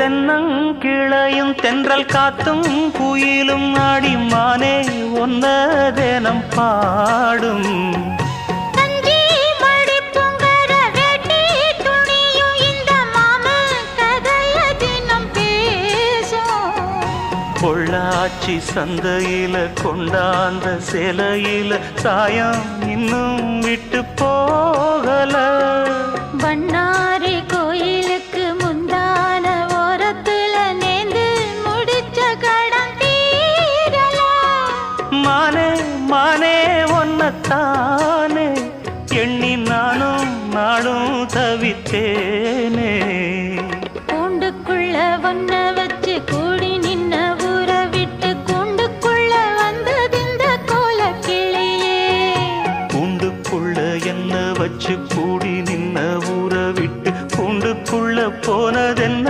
தென்னங்கிளையும் தென்றல் காத்தும் குயிலும் ஆடிமானே ஒன்ன தேனம் பாடும் பொள்ளாச்சி சந்தையில கொண்டாந்த சிலையில சாயம் இன்னும் விட்டு போகல பண்ணாரி கோயிலுக்கு முந்தான ஓரத்துல நேர்ந்து முடிச்ச கடன் தீரல மானே மானே ஒன்னத்தானே எண்ணி நானும் நாளும் தவித்தேனே கூண்டுக்குள்ள ஒன்ன வச்சு கூடி நின்ன ஊரை விட்டு கூண்டுக்குள்ள வந்ததிந்த கோல கிளியே கூண்டுக்குள்ள என்ன வச்சு கூடி நின்ன ஊரை விட்டு கூண்டுக்குள்ள போனதென்ன